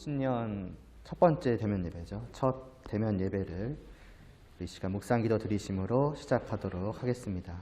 신년 첫 번째 대면 예배죠. 첫 대면 예배를 이 시간 묵상기도 드리심으로 시작하도록 하겠습니다.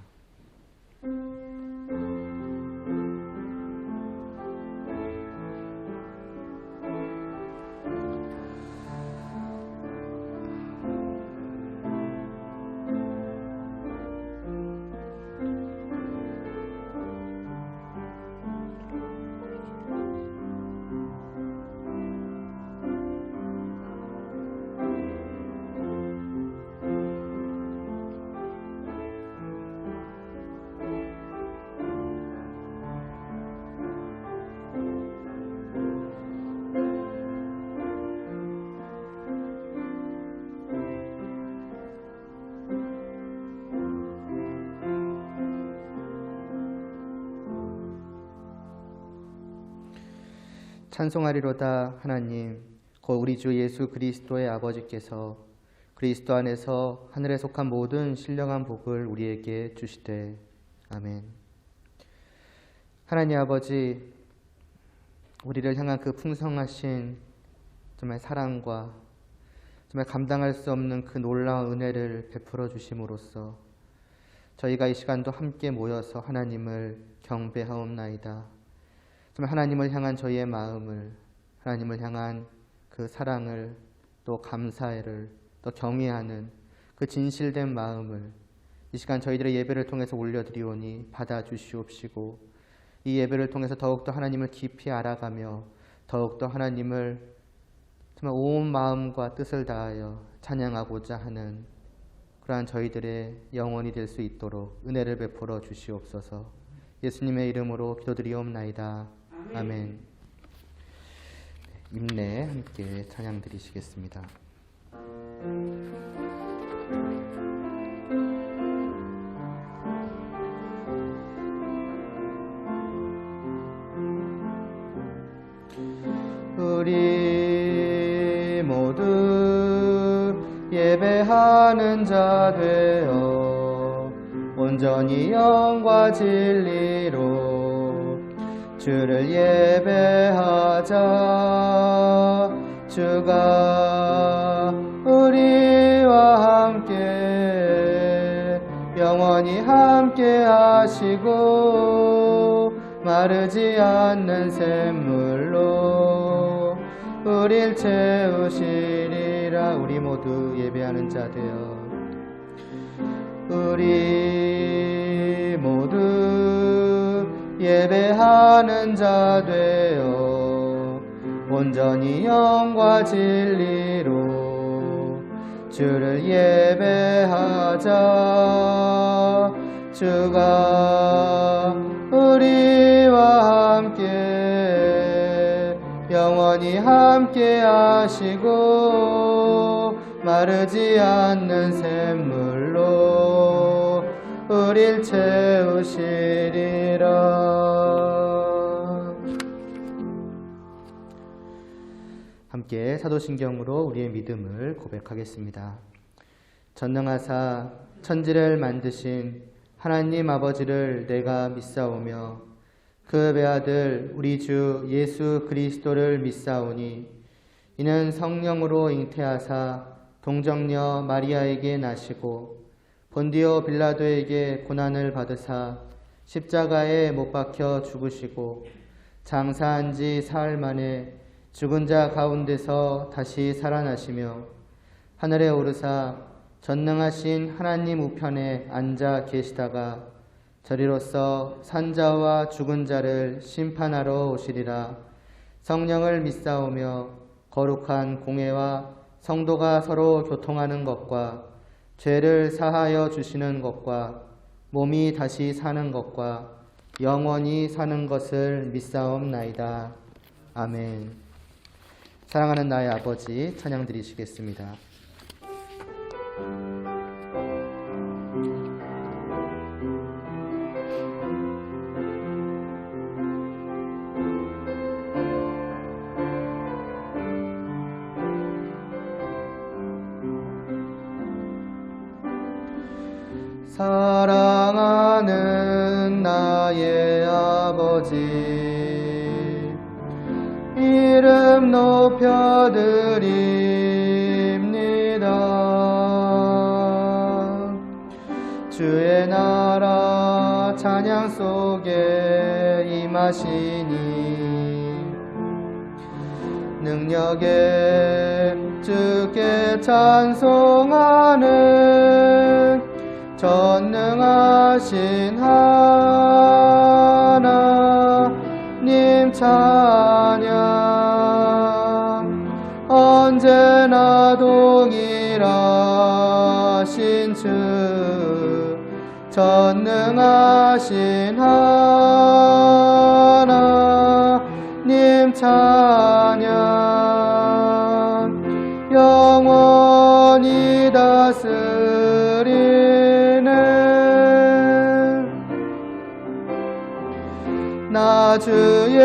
찬송하리로다. 하나님 곧 우리 주 예수 그리스도의 아버지께서 그리스도 안에서 하늘에 속한 모든 신령한 복을 우리에게 주시되. 아멘. 하나님 아버지, 우리를 향한 그 풍성하신 정말 사랑과 정말 감당할 수 없는 그 놀라운 은혜를 베풀어 주심으로써 저희가 이 시간도 함께 모여서 하나님을 경배하옵나이다. 정말 하나님을 향한 저희의 마음을, 하나님을 향한 그 사랑을, 또 감사를, 또 경외하는 그 진실된 마음을 이 시간 저희들의 예배를 통해서 올려드리오니 받아주시옵시고, 이 예배를 통해서 더욱더 하나님을 깊이 알아가며 더욱더 하나님을 정말 온 마음과 뜻을 다하여 찬양하고자 하는 그러한 저희들의 영혼이 될 수 있도록 은혜를 베풀어 주시옵소서. 예수님의 이름으로 기도드리옵나이다. 아멘. 임내 함께 찬양 드리시겠습니다. 우리 모두 예배하는 자 되어 온전히 영과 진리로 주를 예배하자. 주가 우리와 함께 영원히 함께 하시고 마르지 않는 샘물로 우릴 채우시리라. 우리 모두 예배하는 자 되어 우리 모두 예배하는 자 되어 온전히 영과 진리로 주를 예배하자. 주가 우리와 함께 영원히 함께 하시고 마르지 않는 샘물로 우릴 채우시리라. 함께 사도신경으로 우리의 믿음을 고백하겠습니다. 전능하사 천지를 만드신 하나님 아버지를 내가 믿사오며 그 배아들 우리 주 예수 그리스도를 믿사오니 이는 성령으로 잉태하사 동정녀 마리아에게 나시고 본디오 빌라도에게 고난을 받으사 십자가에 못 박혀 죽으시고 장사한 지 사흘 만에 죽은 자 가운데서 다시 살아나시며 하늘에 오르사 전능하신 하나님 우편에 앉아 계시다가 저리로서 산자와 죽은 자를 심판하러 오시리라. 성령을 믿사오며 거룩한 공회와 성도가 서로 교통하는 것과 죄를 사하여 주시는 것과 몸이 다시 사는 것과 영원히 사는 것을 믿사옵나이다. 아멘. 사랑하는 나의 아버지, 찬양 드리시겠습니다. 사랑하는 나의 아버지, 이름 이름 높여드립니다. 주의 나라 찬양 속에 임하시니 능력에 주께 찬송하는 전능하신 하나님 찬양 언제나 동일하신 주 전능하신 하나님 찬양 영원히 다스리는 나 주의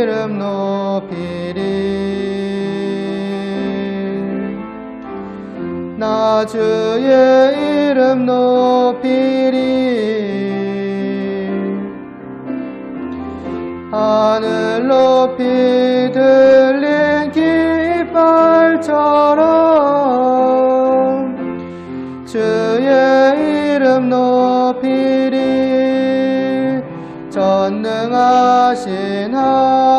이름 높이리 나 주의 이름 높이리 하늘 높이 들린 깃발처럼 주의 이름 높이리 전능하신 하나님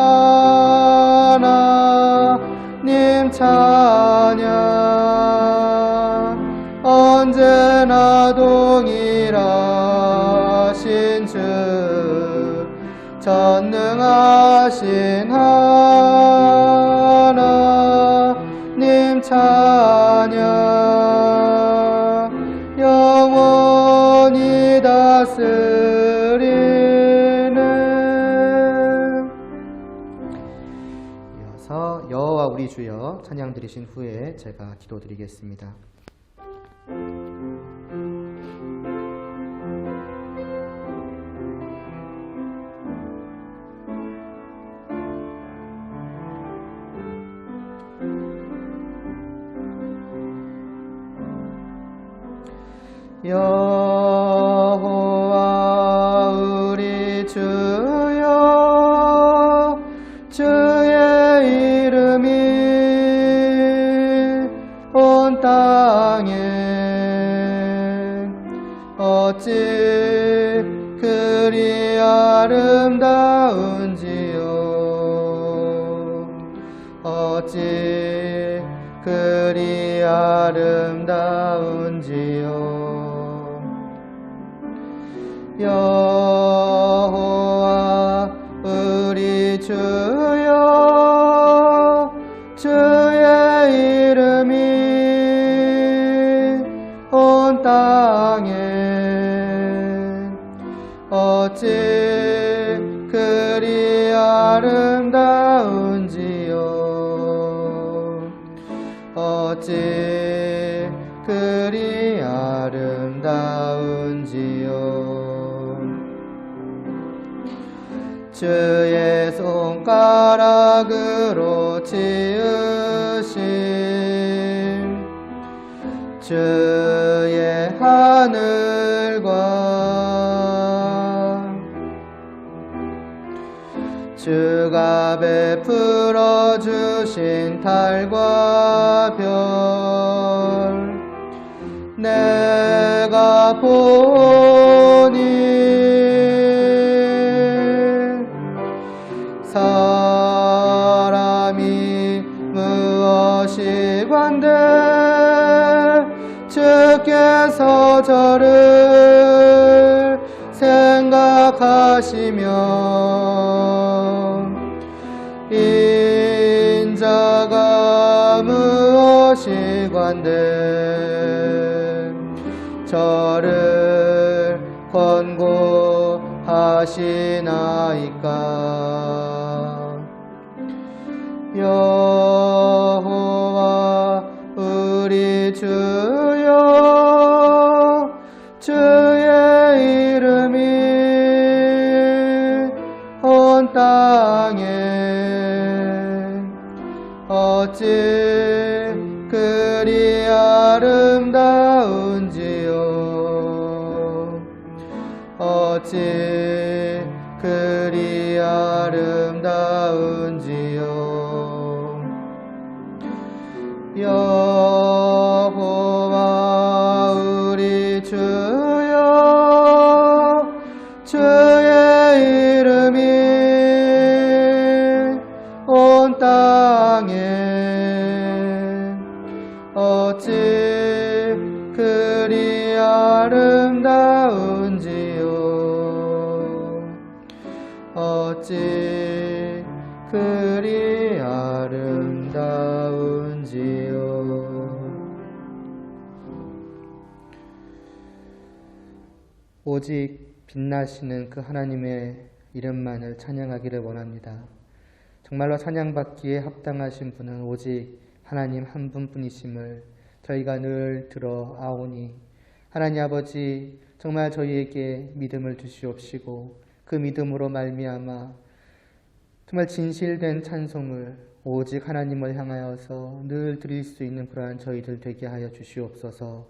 찬양 언제나 동일하신 주 전능하신 하나님 찬양 영원히 다스리는 이어서 여호와 우리 주여 찬양 드리신 후에 제가 기도드리겠습니다. 여호와 우리 주여 주의 이름이 온 땅에 어찌 그리 아름다운지요 어찌 그리 아름다운지요 여호와 우리 주여 주의 이름이 온 땅에 어찌 그리 아름다운지요 어찌 그리 아름다운지요 주의 손가락으로 지으신 주의 하늘과 주가 베풀어 주신 달과 별 내가 보니 사람이 무엇이 관대 주께서 저를 생각하시며 인자가 무엇이 관대 저를 권고하시나이까 여호와 우리 주여 주의 이름이 온 땅에 어찌 그리 아름다운지요 어찌 그리 아름다운지요 어찌 그리 아름다운지요. 오직 빛나시는 그 하나님의 이름만을 찬양하기를 원합니다. 정말로 찬양받기에 합당하신 분은 오직 하나님 한 분뿐이심을 저희가 늘 들어아오니 하나님 아버지 정말 저희에게 믿음을 주시옵시고 그 믿음으로 말미암아 정말 진실된 찬송을 오직 하나님을 향하여서 늘 드릴 수 있는 그러한 저희들 되게 하여 주시옵소서.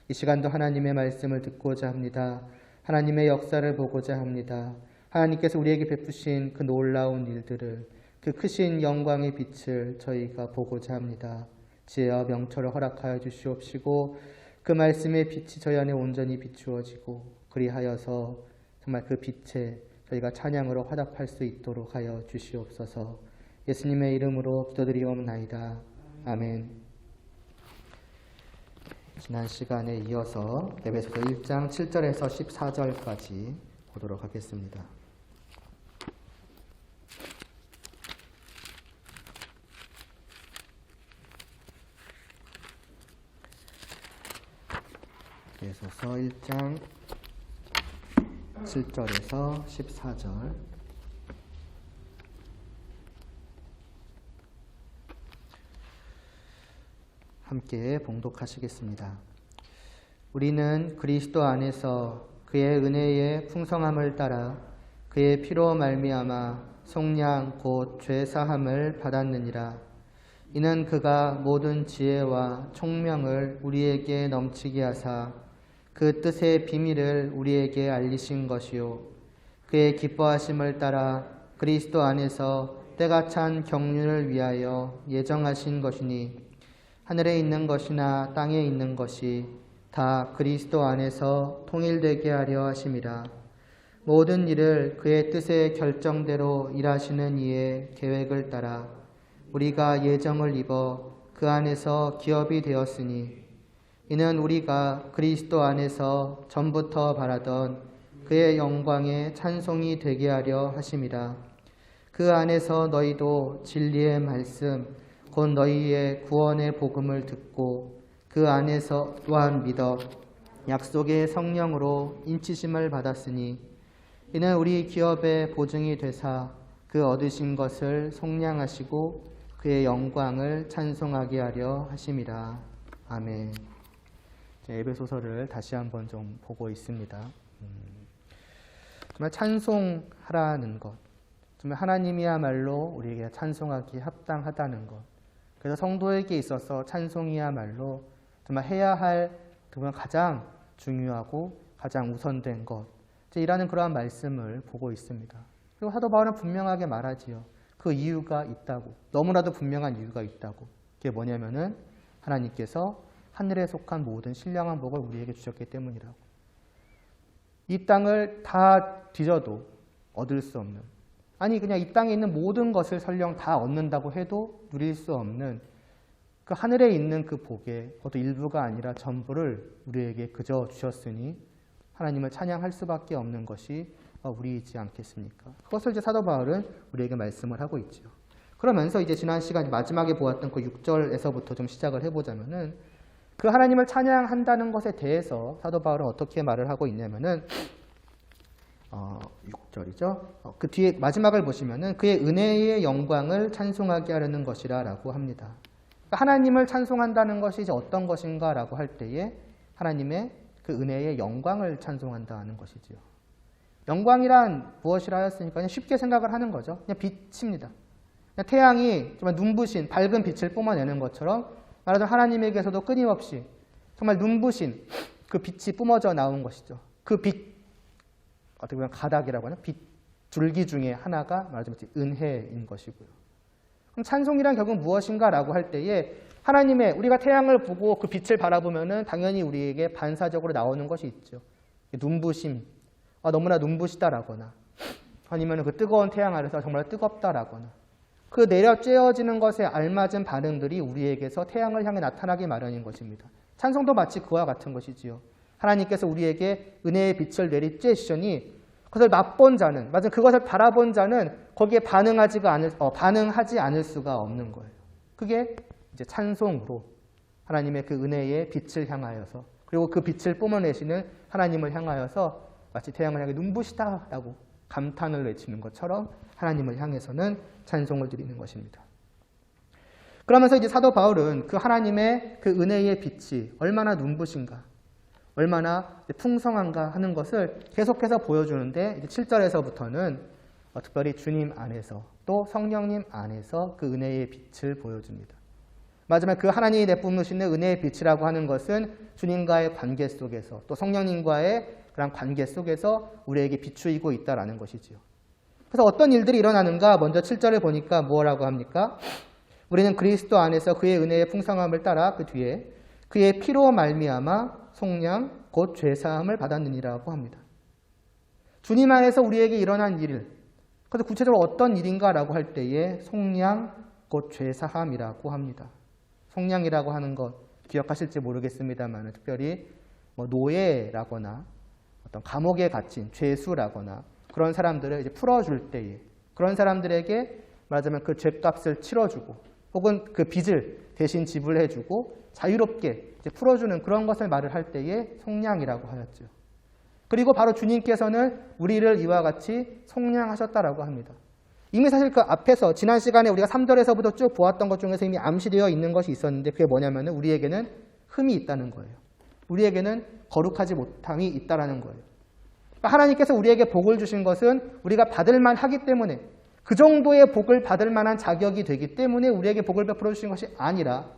이 시간도 하나님의 말씀을 듣고자 합니다. 하나님의 역사를 보고자 합니다. 하나님께서 우리에게 베푸신 그 놀라운 일들을 그 크신 영광의 빛을 저희가 보고자 합니다. 지혜와 명철을 허락하여 주시옵시고 그 말씀의 빛이 저희 안에 온전히 비추어지고 그리하여서 정말 그 빛에 저희가 찬양으로 화답할 수 있도록 하여 주시옵소서. 예수님의 이름으로 기도드리옵나이다. 아멘. 지난 시간에 이어서 에베소서 1장 7절에서 14절까지 보도록 하겠습니다. 에베소서 1장 7절에서 14절 함께 봉독하시겠습니다. 우리는 그리스도 안에서 그의 은혜의 풍성함을 따라 그의 피로 말미암아 속량 곧 죄사함을 받았느니라. 이는 그가 모든 지혜와 총명을 우리에게 넘치게 하사 그 뜻의 비밀을 우리에게 알리신 것이요 그의 기뻐하심을 따라 그리스도 안에서 때가 찬 경륜을 위하여 예정하신 것이니 하늘에 있는 것이나 땅에 있는 것이 다 그리스도 안에서 통일되게 하려 하심이라. 모든 일을 그의 뜻의 결정대로 일하시는 이의 계획을 따라 우리가 예정을 입어 그 안에서 기업이 되었으니 이는 우리가 그리스도 안에서 전부터 바라던 그의 영광의 찬송이 되게 하려 하심이라. 그 안에서 너희도 진리의 말씀 곧 너희의 구원의 복음을 듣고 그 안에서 또한 믿어 약속의 성령으로 인치심을 받았으니 이는 우리 기업의 보증이 되사 그 얻으신 것을 속량하시고 그의 영광을 찬송하게 하려 하심이라. 아멘. 에베소서를 다시 한번 좀 보고 있습니다. 정말 찬송하라는 것, 정말 하나님이야말로 우리에게 찬송하기 합당하다는 것. 그래서 성도에게 있어서 찬송이야말로 정말 해야 할 가장 중요하고 가장 우선된 것. 이라는 그러한 말씀을 보고 있습니다. 그리고 사도 바울은 분명하게 말하지요. 그 이유가 있다고. 너무나도 분명한 이유가 있다고. 그게 뭐냐면은 하나님께서 하늘에 속한 모든 신령한 복을 우리에게 주셨기 때문이라고. 이 땅을 다 뒤져도 얻을 수 없는, 아니 그냥 이 땅에 있는 모든 것을 설령 다 얻는다고 해도 누릴 수 없는 그 하늘에 있는 그 복의 그것도 일부가 아니라 전부를 우리에게 그저 주셨으니 하나님을 찬양할 수밖에 없는 것이 우리이지 않겠습니까? 그것을 이제 사도 바울은 우리에게 말씀을 하고 있죠. 그러면서 이제 지난 시간 마지막에 보았던 그 6절에서부터 좀 시작을 해보자면은 그 하나님을 찬양한다는 것에 대해서 사도 바울은 어떻게 말을 하고 있냐면은 6절이죠. 그 뒤에 마지막을 보시면은 그의 은혜의 영광을 찬송하게 하려는 것이라라고 합니다. 그러니까 하나님을 찬송한다는 것이 이제 어떤 것인가라고 할 때에 하나님의 그 은혜의 영광을 찬송한다는 것이지요. 영광이란 무엇이라 하였으니까 그냥 쉽게 생각을 하는 거죠. 그냥 빛입니다. 그냥 태양이 정말 눈부신 밝은 빛을 뿜어내는 것처럼 말하자면 하나님에게서도 끊임없이 정말 눈부신 그 빛이 뿜어져 나온 것이죠. 그 빛, 어떻게 보면 가닥이라고 하나? 빛 줄기 중에 하나가 말하자면 은혜인 것이고요. 그럼 찬송이란 결국 무엇인가라고 할 때에 하나님의 우리가 태양을 보고 그 빛을 바라보면은 당연히 우리에게 반사적으로 나오는 것이 있죠. 눈부심, 너무나 눈부시다라거나 아니면 그 뜨거운 태양 아래서 정말 뜨겁다라거나 그 내려 쬐어지는 것에 알맞은 반응들이 우리에게서 태양을 향해 나타나기 마련인 것입니다. 찬송도 마치 그와 같은 것이지요. 하나님께서 우리에게 은혜의 빛을 내리 쬐시더니 그것을 맛본 자는, 맞아, 그것을 바라본 자는 거기에 반응하지 않을 수가 없는 거예요. 그게 이제 찬송으로 하나님의 그 은혜의 빛을 향하여서, 그리고 그 빛을 뿜어내시는 하나님을 향하여서 마치 태양을 향해 눈부시다라고 감탄을 외치는 것처럼 하나님을 향해서는 찬송을 드리는 것입니다. 그러면서 이제 사도 바울은 그 하나님의 그 은혜의 빛이 얼마나 눈부신가, 얼마나 풍성한가 하는 것을 계속해서 보여주는데, 이제 7절에서부터는 특별히 주님 안에서 또 성령님 안에서 그 은혜의 빛을 보여줍니다. 마지막 그 하나님이 내뿜으시는 은혜의 빛이라고 하는 것은 주님과의 관계 속에서 또 성령님과의 그런 관계 속에서 우리에게 비추이고 있다라는 것이지요. 그래서 어떤 일들이 일어나는가, 먼저 7절을 보니까 뭐라고 합니까? 우리는 그리스도 안에서 그의 은혜의 풍성함을 따라 그 뒤에 그의 피로 말미암아 속량 곧 죄사함을 받았느니라고 합니다. 주님 안에서 우리에게 일어난 일, 그래서 구체적으로 어떤 일인가라고 할 때에 속량 곧 죄사함이라고 합니다. 속량이라고 하는 것 기억하실지 모르겠습니다만, 특별히 노예라거나 어떤 감옥에 갇힌 죄수라거나 그런 사람들을 이제 풀어줄 때에, 그런 사람들에게 말하자면 그 죄값을 치러주고 혹은 그 빚을 대신 지불해주고 자유롭게 이제 풀어주는 그런 것을 말을 할 때에 속량이라고 하였죠. 그리고 바로 주님께서는 우리를 이와 같이 속량하셨다라고 합니다. 이미 사실 그 앞에서 지난 시간에 우리가 3절에서부터 쭉 보았던 것 중에서 이미 암시되어 있는 것이 있었는데, 그게 뭐냐면 우리에게는 흠이 있다는 거예요. 우리에게는 거룩하지 못함이 있다는 거예요. 하나님께서 우리에게 복을 주신 것은 우리가 받을 만하기 때문에, 그 정도의 복을 받을 만한 자격이 되기 때문에 우리에게 복을 베풀어 주신 것이 아니라,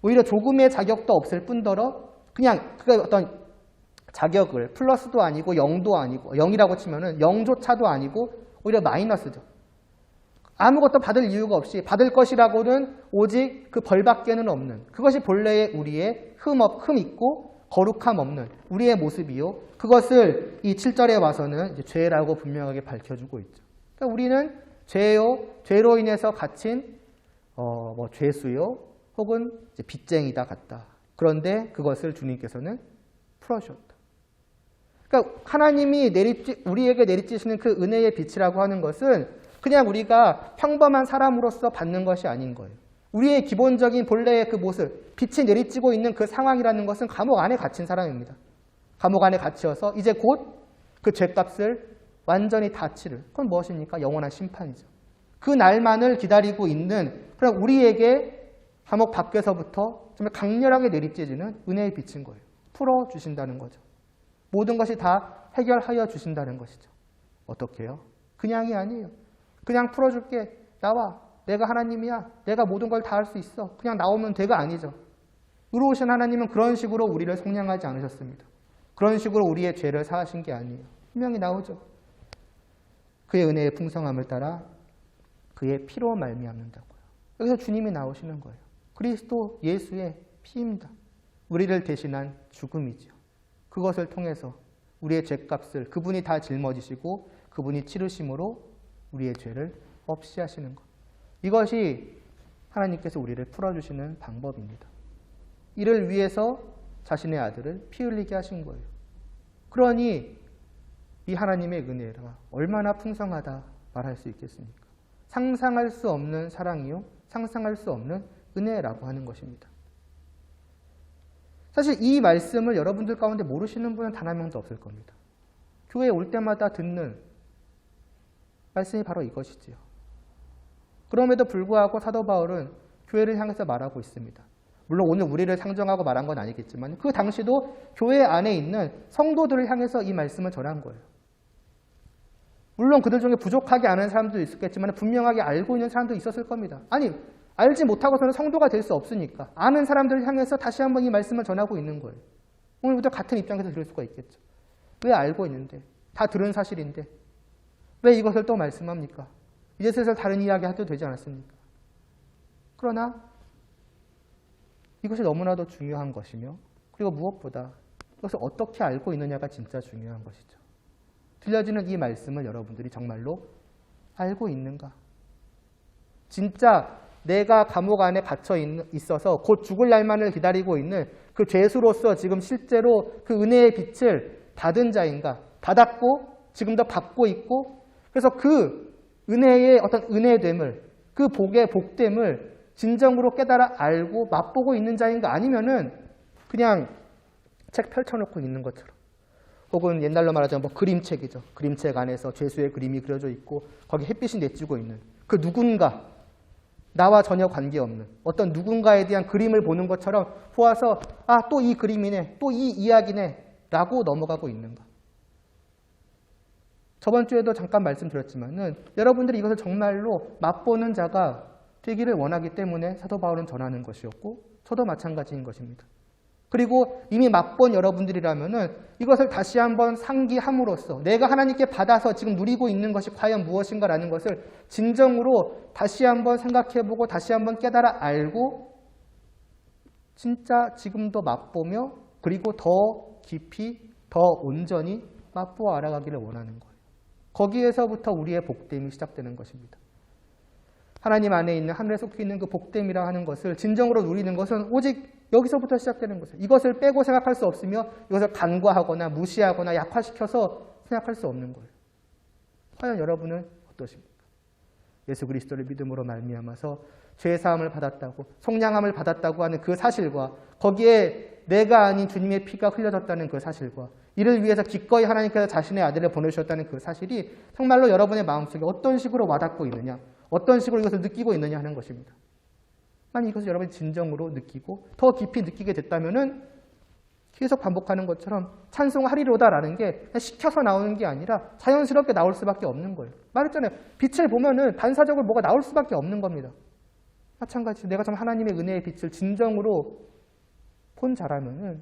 오히려 조금의 자격도 없을 뿐더러 그냥 그 어떤 자격을 플러스도 아니고 0도 아니고, 0이라고 치면은 0조차도 아니고 오히려 마이너스죠. 아무것도 받을 이유가 없이 받을 것이라고는 오직 그 벌밖에는 없는, 그것이 본래의 우리의 흠 있고 거룩함 없는 우리의 모습이요, 그것을 이 7절에 와서는 이제 죄라고 분명하게 밝혀주고 있죠. 그러니까 우리는 죄로 인해서 갇힌 죄수요 혹은 이제 빚쟁이다 같다. 그런데 그것을 주님께서는 풀어주셨다. 그러니까 하나님이 우리에게 내리치시는 그 은혜의 빛이라고 하는 것은 그냥 우리가 평범한 사람으로서 받는 것이 아닌 거예요. 우리의 기본적인 본래의 그 모습, 빛이 내리치고 있는 그 상황이라는 것은 감옥 안에 갇힌 사람입니다. 감옥 안에 갇혀서 이제 곧 그 죄값을 완전히 다 치를, 그건 무엇입니까? 영원한 심판이죠. 그 날만을 기다리고 있는, 그럼 우리에게 감옥 밖에서부터 정말 강렬하게 내리쬐지는 은혜의 빛인 거예요. 풀어주신다는 거죠. 모든 것이 다 해결하여 주신다는 것이죠. 어떻게 해요? 그냥이 아니에요. 그냥 풀어줄게, 나와, 내가 하나님이야, 내가 모든 걸 다 할 수 있어, 그냥 나오면 돼가 아니죠. 의로우신 하나님은 그런 식으로 우리를 속량하지 않으셨습니다. 그런 식으로 우리의 죄를 사하신 게 아니에요. 분명히 나오죠. 그의 은혜의 풍성함을 따라 그의 피로 말미암는다고요. 여기서 주님이 나오시는 거예요. 그리스도 예수의 피입니다. 우리를 대신한 죽음이죠. 그것을 통해서 우리의 죄값을 그분이 다 짊어지시고 그분이 치르심으로 우리의 죄를 없이 하시는 것. 이것이 하나님께서 우리를 풀어주시는 방법입니다. 이를 위해서 자신의 아들을 피 흘리게 하신 거예요. 그러니 이 하나님의 은혜가 얼마나 풍성하다 말할 수 있겠습니까? 상상할 수 없는 사랑이요, 상상할 수 없는 은혜라고 하는 것입니다. 사실 이 말씀을 여러분들 가운데 모르시는 분은 단 한 명도 없을 겁니다. 교회에 올 때마다 듣는 말씀이 바로 이것이지요. 그럼에도 불구하고 사도 바울은 교회를 향해서 말하고 있습니다. 물론 오늘 우리를 상정하고 말한 건 아니겠지만 그 당시도 교회 안에 있는 성도들을 향해서 이 말씀을 전한 거예요. 물론 그들 중에 부족하게 아는 사람도 있었겠지만 분명하게 알고 있는 사람도 있었을 겁니다. 아니, 알지 못하고서는 성도가 될 수 없으니까 아는 사람들을 향해서 다시 한번 이 말씀을 전하고 있는 거예요. 오늘부터 같은 입장에서 들을 수가 있겠죠. 왜 알고 있는데, 다 들은 사실인데 왜 이것을 또 말씀합니까? 이제 슬슬 다른 이야기 해도 되지 않았습니까? 그러나 이것이 너무나도 중요한 것이며, 그리고 무엇보다 이것을 어떻게 알고 있느냐가 진짜 중요한 것이죠. 들려지는 이 말씀을 여러분들이 정말로 알고 있는가? 진짜 내가 감옥 안에 갇혀 있어서 곧 죽을 날만을 기다리고 있는 그 죄수로서 지금 실제로 그 은혜의 빛을 받은 자인가? 받았고 지금도 받고 있고 그래서 그 은혜의 어떤 은혜됨을 그 복의 복됨을 진정으로 깨달아 알고 맛보고 있는 자인가 아니면은 그냥 책 펼쳐놓고 있는 것처럼 혹은 옛날로 말하자면 뭐 그림책이죠. 그림책 안에서 죄수의 그림이 그려져 있고 거기 햇빛이 내주고 있는 그 누군가 나와 전혀 관계없는 어떤 누군가에 대한 그림을 보는 것처럼 보아서 아, 또 이 그림이네, 또 이 이야기네 라고 넘어가고 있는가. 저번 주에도 잠깐 말씀드렸지만은 여러분들이 이것을 정말로 맛보는 자가 되기를 원하기 때문에 사도 바울은 전하는 것이었고 저도 마찬가지인 것입니다. 그리고 이미 맛본 여러분들이라면은 이것을 다시 한번 상기함으로써 내가 하나님께 받아서 지금 누리고 있는 것이 과연 무엇인가라는 것을 진정으로 다시 한번 생각해보고 다시 한번 깨달아 알고 진짜 지금도 맛보며 그리고 더 깊이 더 온전히 맛보아 알아가기를 원하는 거예요. 거기에서부터 우리의 복됨이 시작되는 것입니다. 하나님 안에 있는 하늘에 속해 있는 그 복됨이라 하는 것을 진정으로 누리는 것은 오직 여기서부터 시작되는 것이에요. 이것을 빼고 생각할 수 없으며 이것을 간과하거나 무시하거나 약화시켜서 생각할 수 없는 거예요. 과연 여러분은 어떠십니까? 예수 그리스도를 믿음으로 말미암아서 죄 사함을 받았다고 속량함을 받았다고 하는 그 사실과 거기에 내가 아닌 주님의 피가 흘려졌다는 그 사실과 이를 위해서 기꺼이 하나님께서 자신의 아들을 보내주셨다는 그 사실이 정말로 여러분의 마음속에 어떤 식으로 와닿고 있느냐 어떤 식으로 이것을 느끼고 있느냐 하는 것입니다. 만약 이것을 여러분이 진정으로 느끼고 더 깊이 느끼게 됐다면 계속 반복하는 것처럼 찬송하리로다라는 게 시켜서 나오는 게 아니라 자연스럽게 나올 수밖에 없는 거예요. 말했잖아요. 빛을 보면은 반사적으로 뭐가 나올 수밖에 없는 겁니다. 마찬가지로 내가 좀 하나님의 은혜의 빛을 진정으로 본 자라면은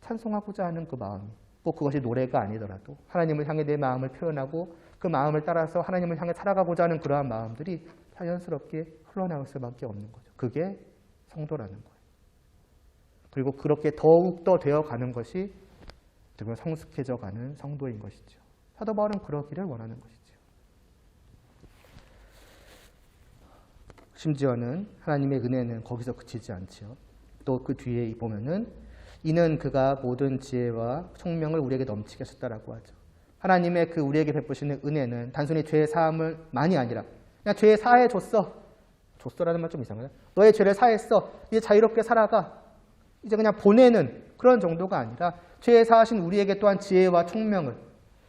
찬송하고자 하는 그 마음, 꼭 그것이 노래가 아니더라도 하나님을 향해 내 마음을 표현하고 그 마음을 따라서 하나님을 향해 살아가고자 하는 그러한 마음들이 자연스럽게 흘러나올 수밖에 없는 거죠. 그게 성도라는 거예요. 그리고 그렇게 더욱더 되어가는 것이 성숙해져가는 성도인 것이죠. 사도 바울은 그러기를 원하는 것이죠. 심지어는 하나님의 은혜는 거기서 그치지 않지요. 또 그 뒤에 보면은 이는 그가 모든 지혜와 총명을 우리에게 넘치게 하셨다라고 하죠. 하나님의 그 우리에게 베푸시는 은혜는 단순히 죄 사함을 만이 아니라 그냥 죄 사해 줬어. 줬어라는 말 좀 이상하네. 너의 죄를 사했어. 이제 자유롭게 살아가. 이제 그냥 보내는 그런 정도가 아니라 죄 사하신 우리에게 또한 지혜와 총명을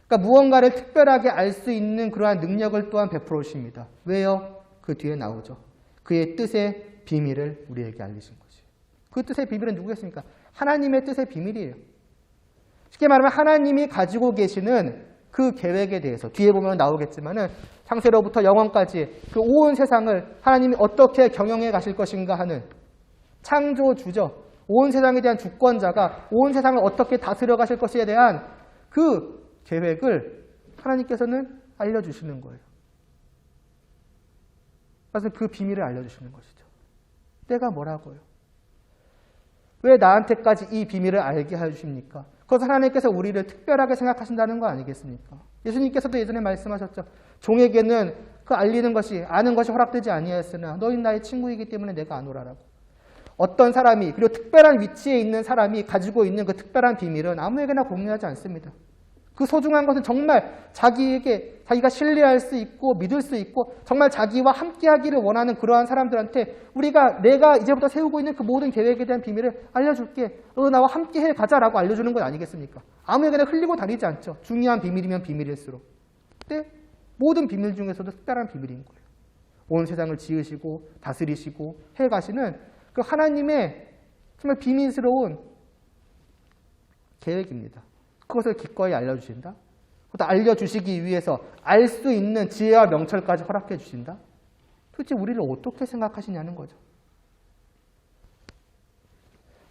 그러니까 무언가를 특별하게 알 수 있는 그러한 능력을 또한 베풀어 주십니다. 왜요? 그 뒤에 나오죠. 그의 뜻의 비밀을 우리에게 알리신 거지. 그 뜻의 비밀은 누구겠습니까? 하나님의 뜻의 비밀이에요. 쉽게 말하면 하나님이 가지고 계시는 그 계획에 대해서 뒤에 보면 나오겠지만은 창세로부터 영원까지 그 온 세상을 하나님이 어떻게 경영해 가실 것인가 하는 창조주죠. 온 세상에 대한 주권자가 온 세상을 어떻게 다스려 가실 것에 대한 그 계획을 하나님께서는 알려주시는 거예요. 그래서 그 비밀을 알려주시는 것이죠. 때가 뭐라고요? 왜 나한테까지 이 비밀을 알게 해주십니까? 그것은 하나님께서 우리를 특별하게 생각하신다는 거 아니겠습니까? 예수님께서도 예전에 말씀하셨죠. 종에게는 그 알리는 것이 아는 것이 허락되지 아니하였으나 너희는 나의 친구이기 때문에 내가 아노라라고. 어떤 사람이 그리고 특별한 위치에 있는 사람이 가지고 있는 그 특별한 비밀은 아무에게나 공유하지 않습니다. 그 소중한 것은 정말 자기가 신뢰할 수 있고 믿을 수 있고 정말 자기와 함께하기를 원하는 그러한 사람들한테 내가 이제부터 세우고 있는 그 모든 계획에 대한 비밀을 알려줄게. 너 나와 함께해 가자라고 알려주는 건 아니겠습니까? 아무에게나 흘리고 다니지 않죠. 중요한 비밀이면 비밀일수록. 근데 모든 비밀 중에서도 특별한 비밀인 거예요. 온 세상을 지으시고 다스리시고 해가시는 그 하나님의 정말 비밀스러운 계획입니다. 그것을 기꺼이 알려주신다. 그것도 알려주시기 위해서 알 수 있는 지혜와 명철까지 허락해 주신다. 도대체 우리를 어떻게 생각하시냐는 거죠.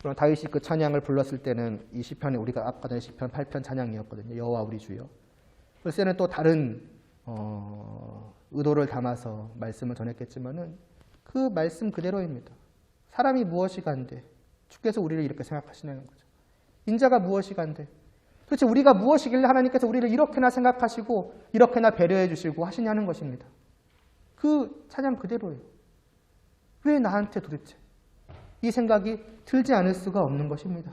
그럼 다윗이 그 찬양을 불렀을 때는 이 시편에 우리가 아까 전에 시편 8편 찬양이었거든요. 여호와 우리 주여. 글쎄는 또 다른 의도를 담아서 말씀을 전했겠지만은 그 말씀 그대로입니다. 사람이 무엇이 간데 주께서 우리를 이렇게 생각하시냐는 거죠. 인자가 무엇이 간데 도대체 우리가 무엇이길래 하나님께서 우리를 이렇게나 생각하시고 이렇게나 배려해 주시고 하시냐는 것입니다. 그 찬양 그대로예요. 왜 나한테 도대체 이 생각이 들지 않을 수가 없는 것입니다.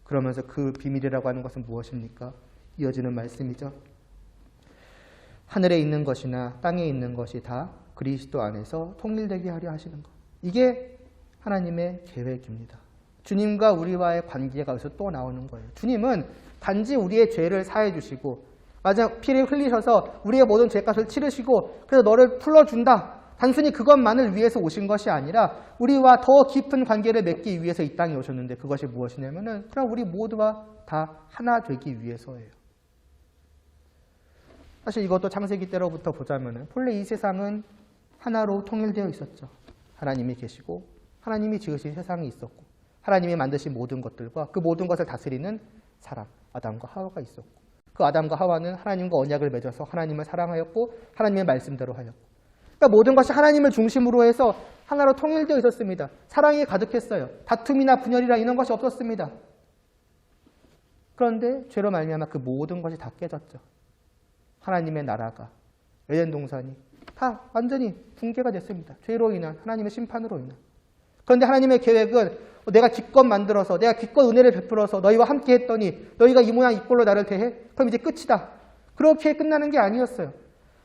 그러면서 그 비밀이라고 하는 것은 무엇입니까? 이어지는 말씀이죠. 하늘에 있는 것이나 땅에 있는 것이 다 그리스도 안에서 통일되게 하려 하시는 것. 이게 하나님의 계획입니다. 주님과 우리와의 관계가 여기서 또 나오는 거예요. 주님은 단지 우리의 죄를 사해 주시고 마지막 피를 흘리셔서 우리의 모든 죄값을 치르시고 그래서 너를 풀어준다. 단순히 그것만을 위해서 오신 것이 아니라 우리와 더 깊은 관계를 맺기 위해서 이 땅에 오셨는데 그것이 무엇이냐면은 그럼 우리 모두와 다 하나 되기 위해서예요. 사실 이것도 창세기 때로부터 보자면은 본래 이 세상은 하나로 통일되어 있었죠. 하나님이 계시고 하나님이 지으신 세상이 있었고 하나님이 만드신 모든 것들과 그 모든 것을 다스리는 사람 아담과 하와가 있었고 그 아담과 하와는 하나님과 언약을 맺어서 하나님을 사랑하였고 하나님의 말씀대로 하였고 그러니까 모든 것이 하나님을 중심으로 해서 하나로 통일되어 있었습니다. 사랑이 가득했어요. 다툼이나 분열이나 이런 것이 없었습니다. 그런데 죄로 말미암아 그 모든 것이 다 깨졌죠. 하나님의 나라가 에덴 동산이 다 완전히 붕괴가 됐습니다. 죄로 인한 하나님의 심판으로 인한. 그런데 하나님의 계획은 내가 기껏 만들어서 내가 기껏 은혜를 베풀어서 너희와 함께 했더니 너희가 이 모양 이 꼴로 나를 대해? 그럼 이제 끝이다. 그렇게 끝나는 게 아니었어요.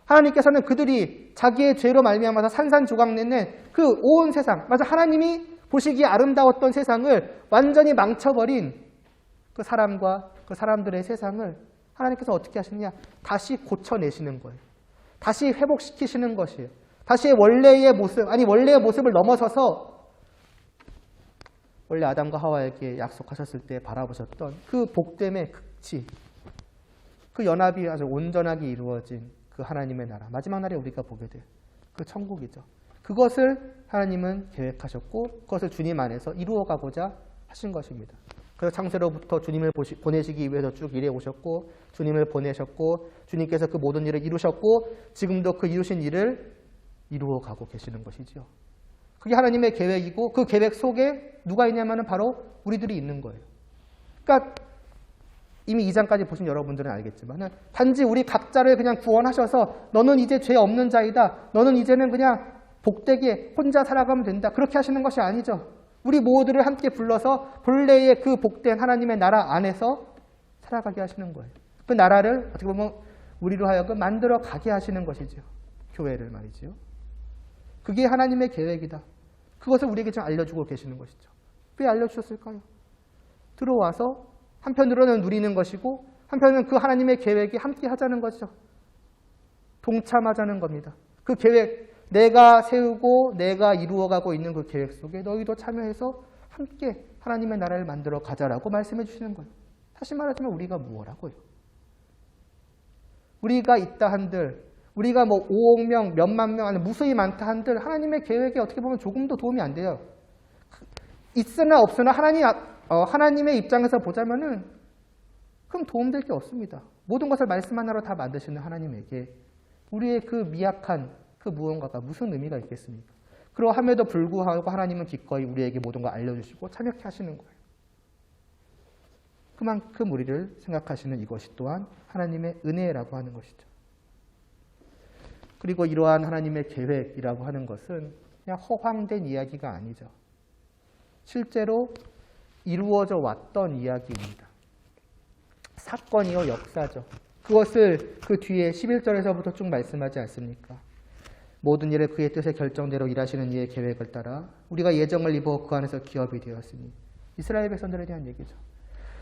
하나님께서는 그들이 자기의 죄로 말미암아서 산산조각 내는 그 온 세상, 맞아 하나님이 보시기에 아름다웠던 세상을 완전히 망쳐버린 그 사람과 그 사람들의 세상을 하나님께서 어떻게 하시느냐? 다시 고쳐내시는 거예요. 다시 회복시키시는 것이에요. 다시 원래의 모습, 아니 원래의 모습을 넘어서서 원래 아담과 하와에게 약속하셨을 때 바라보셨던 그 복됨의 극치, 그 연합이 아주 온전하게 이루어진 그 하나님의 나라, 마지막 날에 우리가 보게 될 그 천국이죠. 그것을 하나님은 계획하셨고 그것을 주님 안에서 이루어가고자 하신 것입니다. 그래서 창세로부터 주님을 보내시기 위해서 쭉 일해 오셨고 주님을 보내셨고 주님께서 그 모든 일을 이루셨고 지금도 그 이루신 일을 이루어가고 계시는 것이죠. 그게 하나님의 계획이고 그 계획 속에 누가 있냐면 바로 우리들이 있는 거예요. 그러니까 이미 2장까지 보신 여러분들은 알겠지만 단지 우리 각자를 그냥 구원하셔서 너는 이제 죄 없는 자이다. 너는 이제는 그냥 복되게 혼자 살아가면 된다. 그렇게 하시는 것이 아니죠. 우리 모두를 함께 불러서 본래의 그 복된 하나님의 나라 안에서 살아가게 하시는 거예요. 그 나라를 어떻게 보면 우리로 하여금 만들어 가게 하시는 것이죠. 교회를 말이죠. 그게 하나님의 계획이다. 그것을 우리에게 지금 알려주고 계시는 것이죠. 왜 알려주셨을까요? 들어와서 한편으로는 누리는 것이고 한편은 그 하나님의 계획에 함께 하자는 거죠. 동참하자는 겁니다. 그 계획, 내가 세우고 내가 이루어가고 있는 그 계획 속에 너희도 참여해서 함께 하나님의 나라를 만들어 가자라고 말씀해 주시는 거예요. 다시 말하자면 우리가 무엇라고요? 우리가 있다 한들, 우리가 뭐 5억 명, 몇만 명, 아니 무수히 많다 한들 하나님의 계획에 어떻게 보면 조금도 도움이 안 돼요. 있으나 없으나 하나님의 입장에서 보자면은 그럼 도움될 게 없습니다. 모든 것을 말씀 하나로 다 만드시는 하나님에게 우리의 그 미약한 그 무언가가 무슨 의미가 있겠습니까? 그러함에도 불구하고 하나님은 기꺼이 우리에게 모든 걸 알려주시고 참여케 하시는 거예요. 그만큼 우리를 생각하시는 이것이 또한 하나님의 은혜라고 하는 것이죠. 그리고 이러한 하나님의 계획이라고 하는 것은 그냥 허황된 이야기가 아니죠. 실제로 이루어져 왔던 이야기입니다. 사건이요 역사죠. 그것을 그 뒤에 11절에서부터 쭉 말씀하지 않습니까? 모든 일을 그의 뜻의 결정대로 일하시는 이의 계획을 따라 우리가 예정을 입어 그 안에서 기업이 되었으니 이스라엘 백성들에 대한 얘기죠.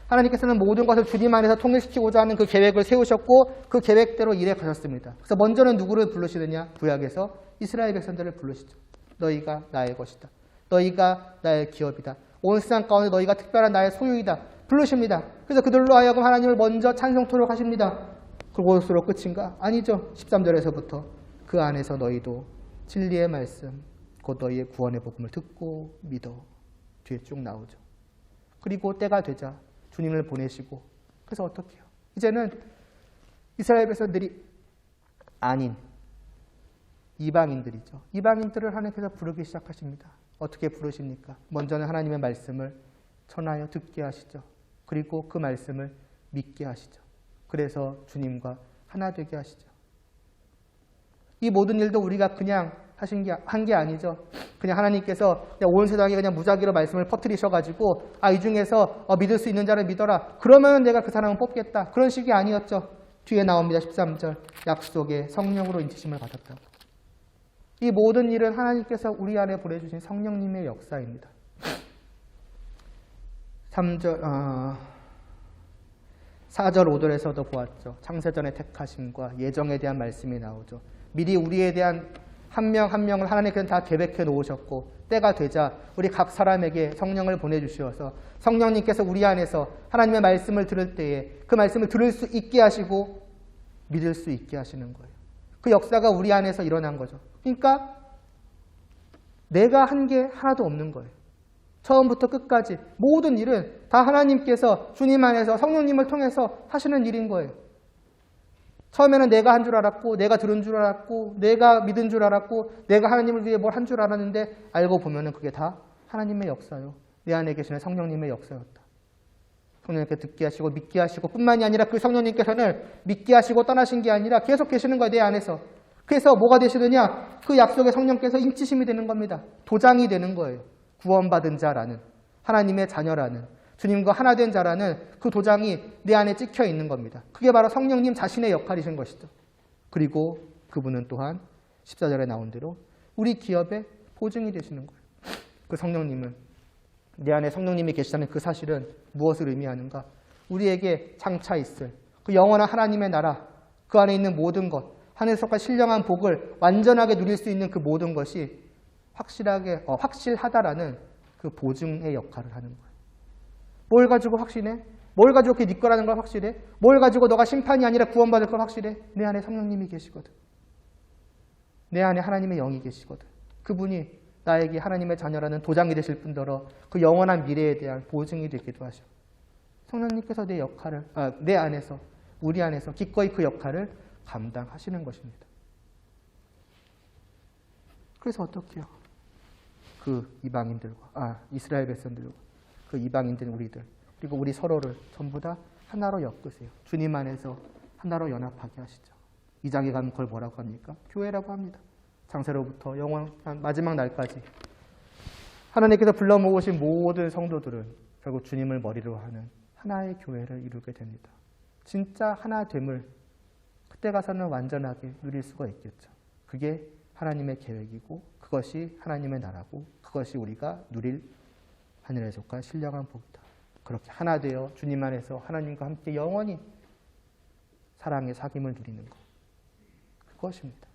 하나님께서는 모든 것을 주님 안에서 통일시키고자 하는 그 계획을 세우셨고 그 계획대로 일해 가셨습니다. 그래서 먼저는 누구를 부르시느냐? 구약에서 이스라엘 백성들을 부르시죠. 너희가 나의 것이다. 너희가 나의 기업이다. 온 세상 가운데 너희가 특별한 나의 소유이다. 부르십니다. 그래서 그들로 하여금 하나님을 먼저 찬송토록 하십니다. 그것으로 끝인가? 아니죠. 13절에서부터 그 안에서 너희도 진리의 말씀, 곧 너희의 구원의 복음을 듣고 믿어. 뒤에 쭉 나오죠. 그리고 때가 되자 주님을 보내시고 그래서 어떻게 해요? 이제는 이스라엘 백성들이 아닌 이방인들이죠. 이방인들을 하나님께서 부르기 시작하십니다. 어떻게 부르십니까? 먼저는 하나님의 말씀을 전하여 듣게 하시죠. 그리고 그 말씀을 믿게 하시죠. 그래서 주님과 하나 되게 하시죠. 이 모든 일도 우리가 그냥 한 게 아니죠. 그냥 하나님께서 그냥 온 세상에 그냥 무작위로 말씀을 퍼뜨리셔가지고 이 중에서 믿을 수 있는 자를 믿어라. 그러면 내가 그 사람을 뽑겠다. 그런 식이 아니었죠. 뒤에 나옵니다. 13절. 약속의 성령으로 인치심을 받았다고. 이 모든 일은 하나님께서 우리 안에 보내주신 성령님의 역사입니다. 4절 5절에서도 보았죠. 창세전의 택하심과 예정에 대한 말씀이 나오죠. 미리 우리에 대한 한 명 한 명을 하나님께서 다 계획해 놓으셨고 때가 되자 우리 각 사람에게 성령을 보내주시어서 성령님께서 우리 안에서 하나님의 말씀을 들을 때에 그 말씀을 들을 수 있게 하시고 믿을 수 있게 하시는 거예요. 그 역사가 우리 안에서 일어난 거죠. 그러니까 내가 한 게 하나도 없는 거예요. 처음부터 끝까지 모든 일은 다 하나님께서 주님 안에서 성령님을 통해서 하시는 일인 거예요. 처음에는 내가 한 줄 알았고 내가 들은 줄 알았고 내가 믿은 줄 알았고 내가 하나님을 위해 뭘 한 줄 알았는데 알고 보면은 그게 다 하나님의 역사요. 내 안에 계시는 성령님의 역사였다. 성령님께 듣게 하시고 믿게 하시고 뿐만이 아니라 그 성령님께서는 믿게 하시고 떠나신 게 아니라 계속 계시는 거예요. 내 안에서. 그래서 뭐가 되시느냐? 그 약속의 성령께서 인치심이 되는 겁니다. 도장이 되는 거예요. 구원받은 자라는, 하나님의 자녀라는, 주님과 하나 된 자라는 그 도장이 내 안에 찍혀 있는 겁니다. 그게 바로 성령님 자신의 역할이신 것이죠. 그리고 그분은 또한 14절에 나온 대로 우리 기업의 보증이 되시는 거예요. 그 성령님은, 내 안에 성령님이 계시다는 그 사실은 무엇을 의미하는가? 우리에게 장차 있을 그 영원한 하나님의 나라, 그 안에 있는 모든 것, 하늘에서까지 신령한 복을 완전하게 누릴 수 있는 그 모든 것이 확실하다라는 그 보증의 역할을 하는 거예요. 뭘 가지고 확신해? 뭘 가지고 그게 네 거라는 걸 확실해? 뭘 가지고 너가 심판이 아니라 구원받을 걸 확실해? 내 안에 성령님이 계시거든. 내 안에 하나님의 영이 계시거든. 그분이 나에게 하나님의 자녀라는 도장이 되실 뿐더러 그 영원한 미래에 대한 보증이 되기도 하셔. 성령님께서 내 역할을, 내 안에서, 우리 안에서 기꺼이 그 역할을 감당하시는 것입니다. 그래서 어떻게 해요? 그 이방인들과, 이스라엘 백성들과 그 이방인들 우리들, 그리고 우리 서로를 전부 다 하나로 엮으세요. 주님 안에서 하나로 연합하게 하시죠. 2장에 가면 그걸 뭐라고 합니까? 교회라고 합니다. 창세로부터 영원한 마지막 날까지 하나님께서 불러 모으신 모든 성도들은 결국 주님을 머리로 하는 하나의 교회를 이루게 됩니다. 진짜 하나됨을 그때 가서는 완전하게 누릴 수가 있겠죠. 그게 하나님의 계획이고 그것이 하나님의 나라고 그것이 우리가 누릴 하늘에 속한 신령한 복이다. 그렇게 하나 되어 주님 안에서 하나님과 함께 영원히 사랑의 사귐을 누리는 것. 그것입니다.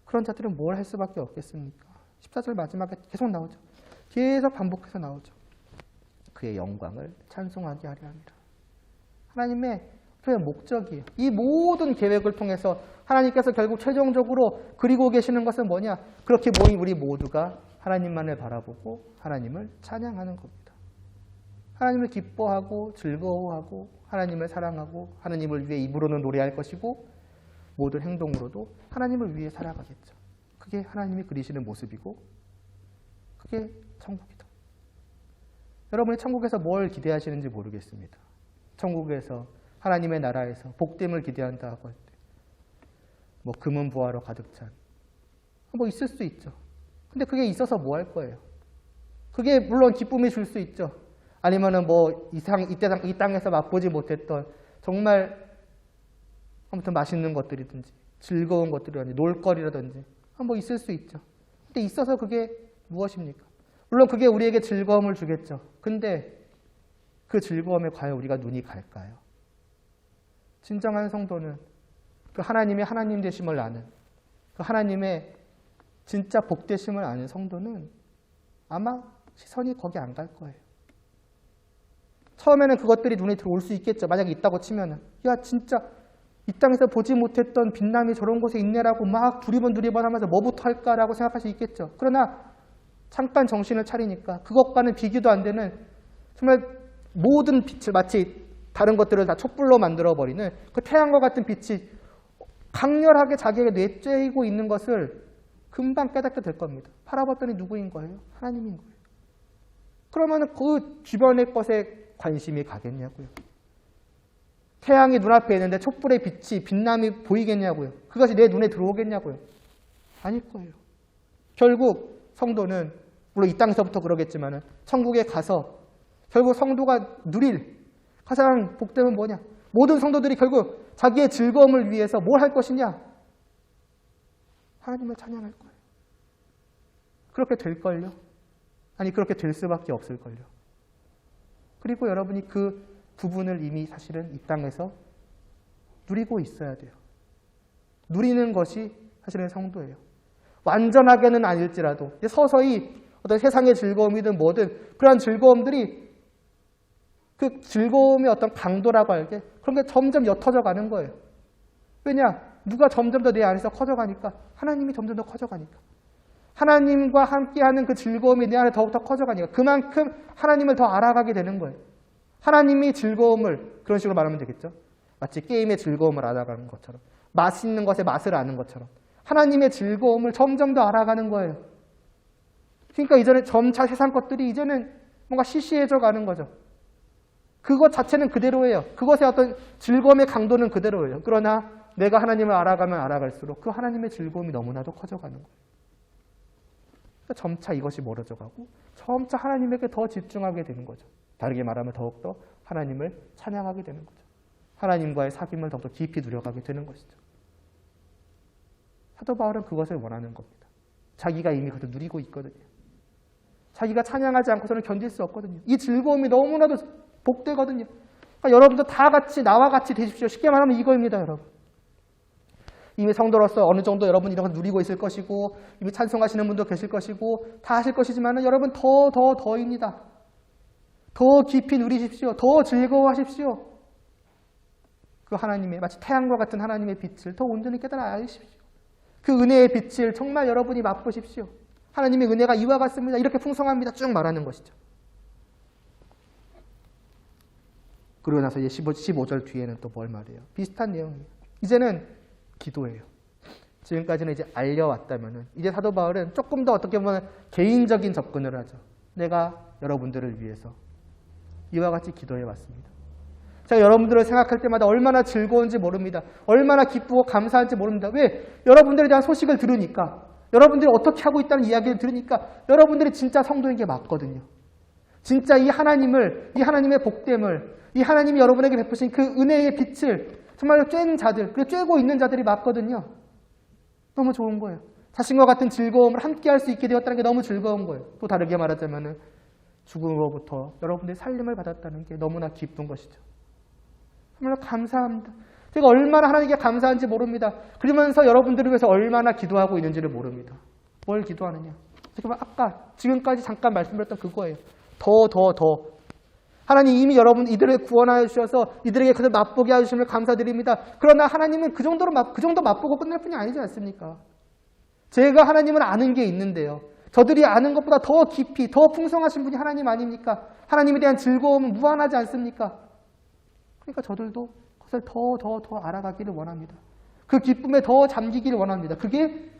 그런 자들은 뭘 할 수밖에 없겠습니까? 14절 마지막에 계속 나오죠. 계속 반복해서 나오죠. 그의 영광을 찬송하게 하려 합니다. 하나님의 그 목적이에요. 이 모든 계획을 통해서 하나님께서 결국 최종적으로 그리고 계시는 것은 뭐냐? 그렇게 모인 우리 모두가 하나님만을 바라보고 하나님을 찬양하는 겁니다. 하나님을 기뻐하고 즐거워하고 하나님을 사랑하고 하나님을 위해 입으로는 노래할 것이고 모든 행동으로도 하나님을 위해 살아가겠죠. 그게 하나님이 그리시는 모습이고 그게 천국이다. 여러분이 천국에서 뭘 기대하시는지 모르겠습니다. 천국에서 하나님의 나라에서 복됨을 기대한다고 할 때 뭐 금은 부하로 가득 찬 뭐 있을 수 있죠. 근데 그게 있어서 뭐 할 거예요? 그게 물론 기쁨이 줄 수 있죠. 아니면은 뭐 이 땅에서 맛보지 못했던 정말 아무튼 맛있는 것들이든지 즐거운 것들이라든지 놀거리라든지 뭐 있을 수 있죠. 근데 있어서 그게 무엇입니까? 물론 그게 우리에게 즐거움을 주겠죠. 근데 그 즐거움에 과연 우리가 눈이 갈까요? 진정한 성도는 그 하나님의 하나님 되심을 아는 그 하나님의 진짜 복되심을 아는 성도는 아마 시선이 거기 안 갈 거예요. 처음에는 그것들이 눈에 들어올 수 있겠죠. 만약에 있다고 치면은 야 진짜 이 땅에서 보지 못했던 빛남이 저런 곳에 있네라고 막 두리번 하면서 뭐부터 할까라고 생각할 수 있겠죠. 그러나 잠깐 정신을 차리니까 그것과는 비교도 안 되는 정말 모든 빛을 마치 다른 것들을 다 촛불로 만들어버리는 그 태양과 같은 빛이 강렬하게 자기에게 내쬐고 있는 것을 금방 깨닫게 될 겁니다. 바라봤더니 누구인 거예요? 하나님인 거예요. 그러면 그 주변의 것에 관심이 가겠냐고요. 태양이 눈앞에 있는데 촛불의 빛이 빛남이 보이겠냐고요. 그것이 내 눈에 들어오겠냐고요. 아닐 거예요. 결국 성도는 물론 이 땅에서부터 그러겠지만 천국에 가서 결국 성도가 누릴 가장 복됨은 뭐냐? 모든 성도들이 결국 자기의 즐거움을 위해서 뭘 할 것이냐? 하나님을 찬양할 거예요. 그렇게 될걸요? 아니 그렇게 될 수밖에 없을걸요. 그리고 여러분이 그 부분을 이미 사실은 이 땅에서 누리고 있어야 돼요. 누리는 것이 사실은 성도예요. 완전하게는 아닐지라도 서서히 어떤 세상의 즐거움이든 뭐든 그러한 즐거움들이 그 즐거움의 어떤 강도라고 할게 그런 게 점점 옅어져 가는 거예요. 왜냐? 누가 점점 더 내 안에서 커져가니까 하나님이 점점 더 커져가니까 하나님과 함께하는 그 즐거움이 내 안에 더욱더 커져가니까 그만큼 하나님을 더 알아가게 되는 거예요. 하나님이 즐거움을 그런 식으로 말하면 되겠죠. 마치 게임의 즐거움을 알아가는 것처럼 맛있는 것의 맛을 아는 것처럼 하나님의 즐거움을 점점 더 알아가는 거예요. 그러니까 이전에 점차 세상 것들이 이제는 뭔가 시시해져 가는 거죠. 그것 자체는 그대로예요. 그것의 어떤 즐거움의 강도는 그대로예요. 그러나 내가 하나님을 알아가면 알아갈수록 그 하나님의 즐거움이 너무나도 커져가는 거예요. 그러니까 점차 이것이 멀어져 가고 점차 하나님에게 더 집중하게 되는 거죠. 다르게 말하면 더욱더 하나님을 찬양하게 되는 거죠. 하나님과의 사귐을 더욱더 깊이 누려가게 되는 것이죠. 사도 바울은 그것을 원하는 겁니다. 자기가 이미 그것을 누리고 있거든요. 자기가 찬양하지 않고서는 견딜 수 없거든요. 이 즐거움이 너무나도 복되거든요. 그러니까 여러분도 다 같이 나와 같이 되십시오. 쉽게 말하면 이거입니다, 여러분. 이미 성도로서 어느 정도 여러분 이런 걸 누리고 있을 것이고 이미 찬송하시는 분도 계실 것이고 다 하실 것이지만 여러분 더입니다. 더 깊이 누리십시오. 더 즐거워하십시오. 그 하나님의 마치 태양과 같은 하나님의 빛을 더 온전히 깨달아 알십시오. 그 은혜의 빛을 정말 여러분이 맛보십시오. 하나님의 은혜가 이와 같습니다. 이렇게 풍성합니다. 쭉 말하는 것이죠. 그러고 나서 이제 15절 뒤에는 또 뭘 말해요? 비슷한 내용이에요. 이제는 기도예요. 지금까지는 이제 알려왔다면은 이제 사도 바울은 조금 더 어떻게 보면 개인적인 접근을 하죠. 내가 여러분들을 위해서 이와 같이 기도해 왔습니다. 제가 여러분들을 생각할 때마다 얼마나 즐거운지 모릅니다. 얼마나 기쁘고 감사한지 모릅니다. 왜? 여러분들에 대한 소식을 들으니까 여러분들이 어떻게 하고 있다는 이야기를 들으니까 여러분들이 진짜 성도인 게 맞거든요. 진짜 이 하나님의 복됨을 이 하나님이 여러분에게 베푸신 그 은혜의 빛을 정말로 쬐는 자들, 그리고 쬐고 있는 자들이 맞거든요. 너무 좋은 거예요. 자신과 같은 즐거움을 함께 할 수 있게 되었다는 게 너무 즐거운 거예요. 또 다르게 말하자면 죽음으로부터 여러분들이 살림을 받았다는 게 너무나 기쁜 것이죠. 정말로 감사합니다. 제가 얼마나 하나님께 감사한지 모릅니다. 그러면서 여러분들을 위해서 얼마나 기도하고 있는지를 모릅니다. 뭘 기도하느냐? 아까 지금까지 잠깐 말씀드렸던 그거예요. 더. 하나님 이미 여러분 이들을 구원하여 주셔서 이들에게 그들 맛보게 하시심을 감사드립니다. 그러나 하나님은 그 정도 맛보고 끝날 뿐이 아니지 않습니까? 제가 하나님을 아는 게 있는데요. 저들이 아는 것보다 더 깊이, 더 풍성하신 분이 하나님 아닙니까? 하나님에 대한 즐거움은 무한하지 않습니까? 그러니까 저들도 그것을 더 알아가기를 원합니다. 그 기쁨에 더 잠기기를 원합니다. 그게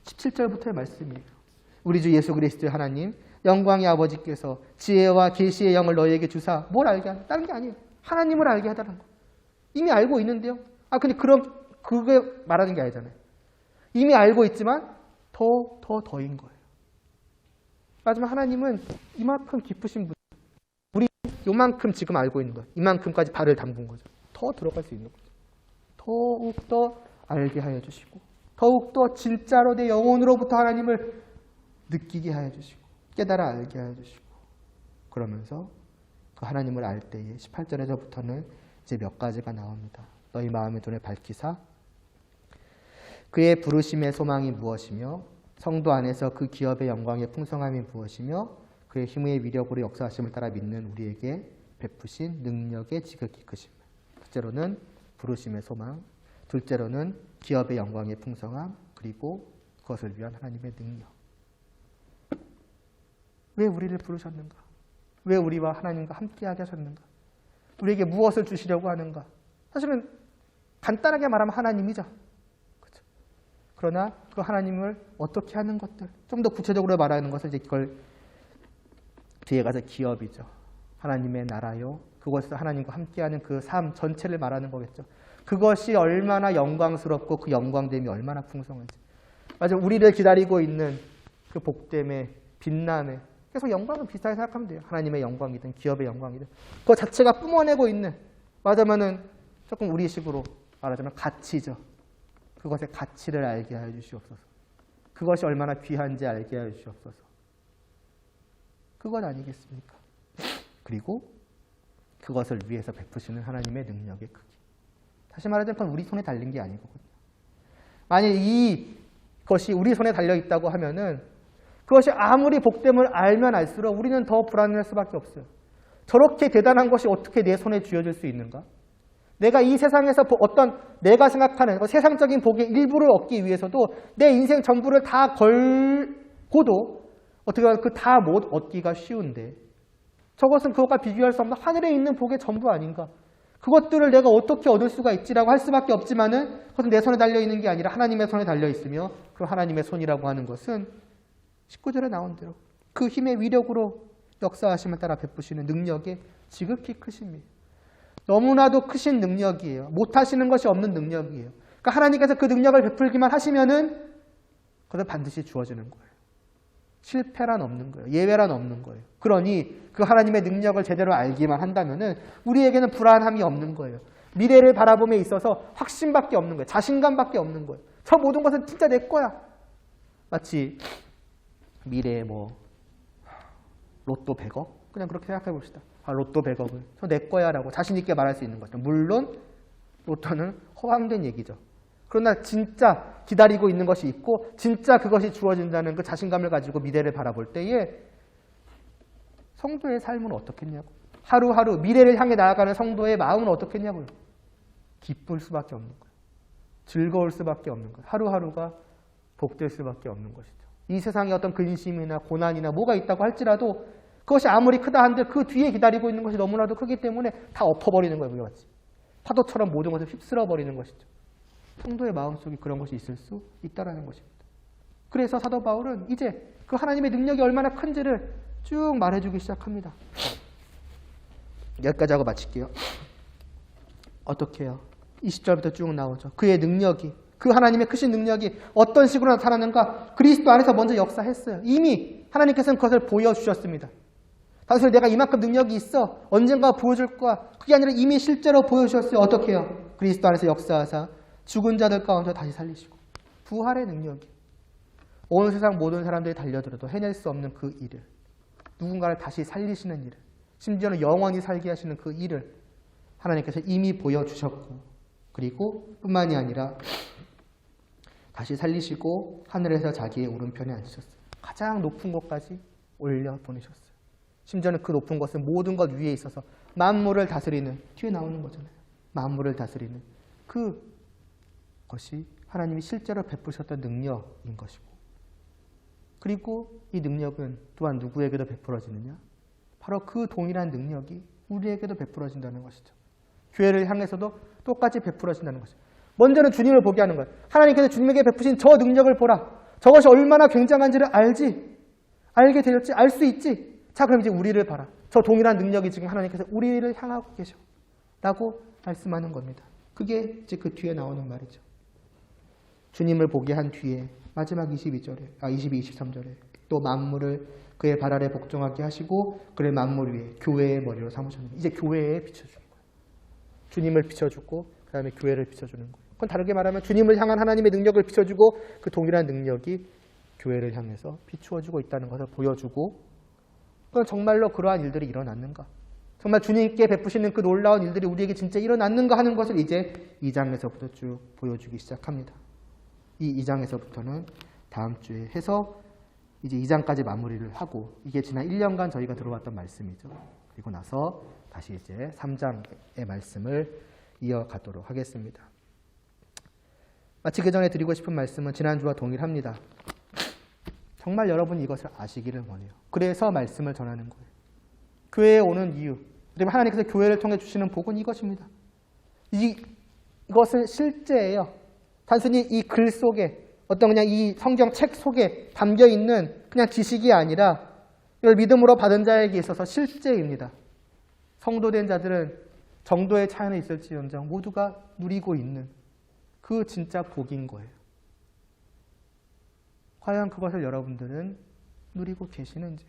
17절부터의 말씀이에요. 우리 주 예수 그리스도의 하나님, 영광의 아버지께서 지혜와 계시의 영을 너희에게 주사 뭘 알게 하다? 다른 게 아니에요. 하나님을 알게 하다는 거. 이미 알고 있는데요. 근데 그게 말하는 게 아니잖아요. 이미 알고 있지만 더인 거예요. 하지만 하나님은 이만큼 기쁘신 분. 우리 요만큼 지금 알고 있는 거예요. 이만큼까지 발을 담근 거죠. 더 들어갈 수 있는 거죠. 더욱더 알게 하여 주시고 더욱더 진짜로 내 영혼으로부터 하나님을 느끼게 하여 주시고 깨달아 알게 하여 주시고 그러면서 그 하나님을 알 때에 18절에서부터는 이제 몇 가지가 나옵니다. 너희 마음의 눈을 밝히사 그의 부르심의 소망이 무엇이며 성도 안에서 그 기업의 영광의 풍성함이 무엇이며 그의 힘의 위력으로 역사하심을 따라 믿는 우리에게 베푸신 능력의 지극히 크심. 첫째로는 부르심의 소망, 둘째로는 기업의 영광의 풍성함, 그리고 그것을 위한 하나님의 능력. 왜 우리를 부르셨는가? 왜 우리와 하나님과 함께하게 하셨는가? 우리에게 무엇을 주시려고 하는가? 사실은 간단하게 말하면 하나님이죠. 그렇죠? 그러나 그 하나님을 어떻게 하는 것들, 좀 더 구체적으로 말하는 것은 이제 그걸 뒤에 가서 기업이죠. 하나님의 나라요. 그것에서 하나님과 함께하는 그 삶 전체를 말하는 거겠죠. 그것이 얼마나 영광스럽고 그 영광됨이 얼마나 풍성한지. 맞아, 우리를 기다리고 있는 그 복됨의 빛남에 계속 영광은 비슷하게 생각하면 돼요. 하나님의 영광이든 기업의 영광이든 그 자체가 뿜어내고 있는 말하자면은 조금 우리식으로 말하자면 가치죠. 그것의 가치를 알게 하여 주시옵소서. 그것이 얼마나 귀한지 알게 하여 주시옵소서. 그것 아니겠습니까? 그리고 그것을 위해서 베푸시는 하나님의 능력의 크기. 다시 말하자면 그건 우리 손에 달린 게 아니거든요. 만약 이것이 우리 손에 달려 있다고 하면은 그것이 아무리 복됨을 알면 알수록 우리는 더 불안할 수밖에 없어요. 저렇게 대단한 것이 어떻게 내 손에 쥐어질 수 있는가? 내가 이 세상에서 어떤 내가 생각하는 세상적인 복의 일부를 얻기 위해서도 내 인생 전부를 다 걸고도 어떻게 보면 그 다 못 얻기가 쉬운데 저것은 그것과 비교할 수 없는 하늘에 있는 복의 전부 아닌가? 그것들을 내가 어떻게 얻을 수가 있지라고 할 수밖에 없지만은 그것은 내 손에 달려 있는 게 아니라 하나님의 손에 달려 있으며 그 하나님의 손이라고 하는 것은 19절에 나온 대로 그 힘의 위력으로 역사하심을 따라 베푸시는 능력의 지극히 크심이에요. 너무나도 크신 능력이에요. 못하시는 것이 없는 능력이에요. 그러니까 하나님께서 그 능력을 베풀기만 하시면은 그것은 반드시 주어지는 거예요. 실패란 없는 거예요. 예외란 없는 거예요. 그러니 그 하나님의 능력을 제대로 알기만 한다면은 우리에게는 불안함이 없는 거예요. 미래를 바라봄에 있어서 확신밖에 없는 거예요. 자신감밖에 없는 거예요. 저 모든 것은 진짜 내 거야. 마치 미래에 로또 100억? 그냥 그렇게 생각해 봅시다. 로또 100억을 저 내 거야 라고 자신 있게 말할 수 있는 거죠. 물론 로또는 허황된 얘기죠. 그러나 진짜 기다리고 있는 것이 있고 진짜 그것이 주어진다는 그 자신감을 가지고 미래를 바라볼 때에 성도의 삶은 어떻겠냐고. 하루하루 미래를 향해 나아가는 성도의 마음은 어떻겠냐고요. 기쁠 수밖에 없는 거예요. 즐거울 수밖에 없는 거예요. 하루하루가 복될 수밖에 없는 것이죠. 이 세상에 어떤 근심이나 고난이나 뭐가 있다고 할지라도 그것이 아무리 크다 한들 그 뒤에 기다리고 있는 것이 너무나도 크기 때문에 다 엎어버리는 거예요. 우리가 마치 파도처럼 모든 것을 휩쓸어버리는 것이죠. 성도의 마음속에 그런 것이 있을 수 있다는 것입니다. 그래서 사도 바울은 이제 그 하나님의 능력이 얼마나 큰지를 쭉 말해주기 시작합니다. 여기까지 하고 마칠게요. 어떻게 해요? 20절부터 쭉 나오죠. 그의 능력이, 그 하나님의 크신 능력이 어떤 식으로 나타나는가? 그리스도 안에서 먼저 역사했어요. 이미 하나님께서는 그것을 보여주셨습니다. 단순히 내가 이만큼 능력이 있어 언젠가 보여줄 거야. 그게 아니라 이미 실제로 보여주셨어요. 어떻게 해요? 그리스도 안에서 역사하사 죽은 자들 가운데 다시 살리시고 부활의 능력이 온 세상 모든 사람들이 달려들어도 해낼 수 없는 그 일을 누군가를 다시 살리시는 일을 심지어는 영원히 살게 하시는 그 일을 하나님께서 이미 보여주셨고 그리고 뿐만이 아니라 다시 살리시고 하늘에서 자기의 오른편에 앉으셨어요. 가장 높은 곳까지 올려보내셨어요. 심지어는 그 높은 것은 모든 것 위에 있어서 만물을 다스리는 뒤에 나오는 거잖아요. 만물을 다스리는 그것이 하나님이 실제로 베푸셨던 능력인 것이고 그리고 이 능력은 또한 누구에게도 베풀어지느냐? 바로 그 동일한 능력이 우리에게도 베풀어진다는 것이죠. 교회를 향해서도 똑같이 베풀어진다는 것이죠. 먼저는 주님을 보게 하는 거예요. 하나님께서 주님에게 베푸신 저 능력을 보라. 저것이 얼마나 굉장한지를 알게 되었지, 알 수 있지. 자, 그럼 이제 우리를 봐라. 저 동일한 능력이 지금 하나님께서 우리를 향하고 계셔. 라고 말씀하는 겁니다. 그게 이제 그 뒤에 나오는 말이죠. 주님을 보게 한 뒤에 마지막 23절에 또 만물을 그의 발 아래 복종하게 하시고 그의 만물 위에 교회의 머리로 삼으셨는데 이제 교회에 비춰주는 거예요. 주님을 비춰주고 그 다음에 교회를 비춰주는 거예요. 그건 다르게 말하면 주님을 향한 하나님의 능력을 비춰주고 그 동일한 능력이 교회를 향해서 비추어주고 있다는 것을 보여주고 그건 정말로 그러한 일들이 일어났는가? 정말 주님께 베푸시는 그 놀라운 일들이 우리에게 진짜 일어났는가 하는 것을 이제 2장에서부터 쭉 보여주기 시작합니다. 이 2장에서부터는 다음 주에 해서 이제 2장까지 마무리를 하고 이게 지난 1년간 저희가 들어왔던 말씀이죠. 그리고 나서 다시 이제 3장의 말씀을 이어가도록 하겠습니다. 마치기 전에 드리고 싶은 말씀은 지난주와 동일합니다. 정말 여러분이 이것을 아시기를 원해요. 그래서 말씀을 전하는 거예요. 교회에 오는 이유, 그리고 하나님께서 교회를 통해 주시는 복은 이것입니다. 이것은 실제예요. 단순히 이 글 속에 어떤 그냥 이 성경 책 속에 담겨 있는 그냥 지식이 아니라 이걸 믿음으로 받은 자에게 있어서 실제입니다. 성도된 자들은 정도의 차이는 있을지언정 모두가 누리고 있는 그 진짜 복인 거예요. 과연 그것을 여러분들은 누리고 계시는지요?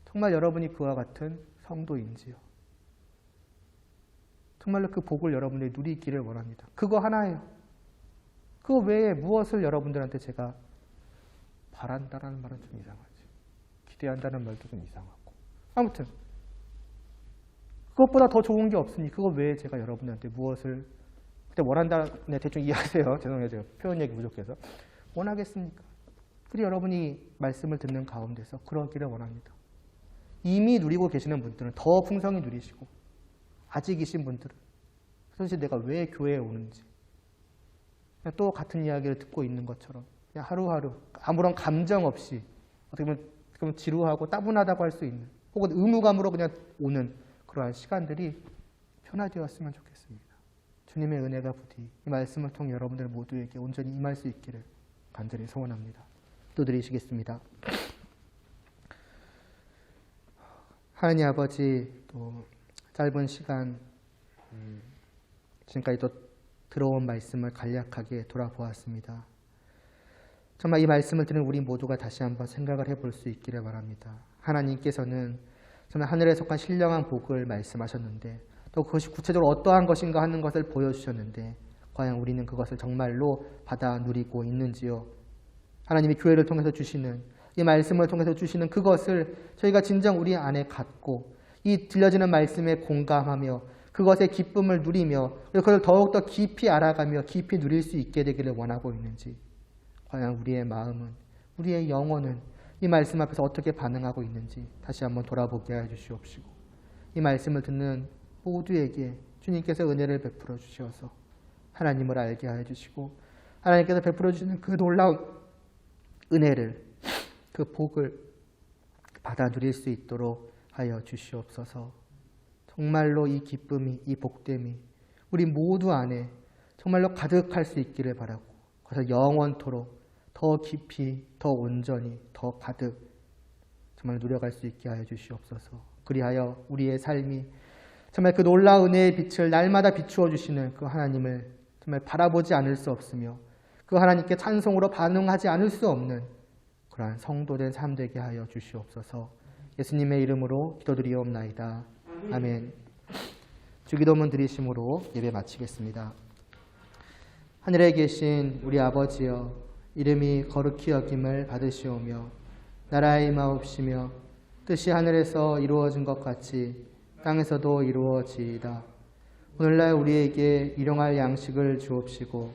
정말 여러분이 그와 같은 성도인지요? 정말로 그 복을 여러분들이 누리기를 원합니다. 그거 하나예요. 그 외에 무엇을 여러분들한테 제가 바란다라는 말은 좀 이상하죠. 기대한다는 말도 좀 이상하고. 아무튼 그것보다 더 좋은 게 없으니 그거 외에 제가 여러분들한테 무엇을 그때 원한다, 네, 대충 이해하세요. 죄송해요. 제가 표현력이 부족해서. 원하겠습니까? 그리 여러분이 말씀을 듣는 가운데서 그러기를 원합니다. 이미 누리고 계시는 분들은 더 풍성히 누리시고 아직이신 분들은 도대체 내가 왜 교회에 오는지 그냥 또 같은 이야기를 듣고 있는 것처럼 그냥 하루하루 아무런 감정 없이 어떻게 보면 지루하고 따분하다고 할 수 있는 혹은 의무감으로 그냥 오는 그러한 시간들이 변화되었으면 좋겠습니다. 주님의 은혜가 부디 이 말씀을 통해 여러분들 모두에게 온전히 임할 수 있기를 간절히 소원합니다. 또 드리시겠습니다. 하나님 아버지, 또 짧은 시간 지금까지 또 들어온 말씀을 간략하게 돌아보았습니다. 정말 이 말씀을 들은 우리 모두가 다시 한번 생각을 해볼 수 있기를 바랍니다. 하나님께서는 정말 하늘에 속한 신령한 복을 말씀하셨는데 또 그것이 구체적으로 어떠한 것인가 하는 것을 보여주셨는데 과연 우리는 그것을 정말로 받아 누리고 있는지요? 하나님이 교회를 통해서 주시는 이 말씀을 통해서 주시는 그것을 저희가 진정 우리 안에 갖고 이 들려지는 말씀에 공감하며 그것의 기쁨을 누리며 그것을 더욱더 깊이 알아가며 깊이 누릴 수 있게 되기를 원하고 있는지 과연 우리의 마음은 우리의 영혼은 이 말씀 앞에서 어떻게 반응하고 있는지 다시 한번 돌아보게 해 주시옵시고 이 말씀을 듣는 모두에게 주님께서 은혜를 베풀어 주셔서 하나님을 알게 하여 주시고 하나님께서 베풀어 주시는 그 놀라운 은혜를 그 복을 받아 누릴 수 있도록 하여 주시옵소서. 정말로 이 기쁨이 이 복됨이 우리 모두 안에 정말로 가득할 수 있기를 바라고 그래서 영원토록 더 깊이 더 온전히 더 가득 정말 누려갈 수 있게 하여 주시옵소서. 그리하여 우리의 삶이 정말 그 놀라운 은혜의 빛을 날마다 비추어 주시는 그 하나님을 정말 바라보지 않을 수 없으며 그 하나님께 찬송으로 반응하지 않을 수 없는 그러한 성도된 삶 되게 하여 주시옵소서. 예수님의 이름으로 기도드리옵나이다. 아멘. 주기도문 드리심으로 예배 마치겠습니다. 하늘에 계신 우리 아버지여, 이름이 거룩히 여김을 받으시오며 나라의 임하옵시며 뜻이 하늘에서 이루어진 것 같이 땅에서도 이루어지이다. 오늘날 우리에게 일용할 양식을 주옵시고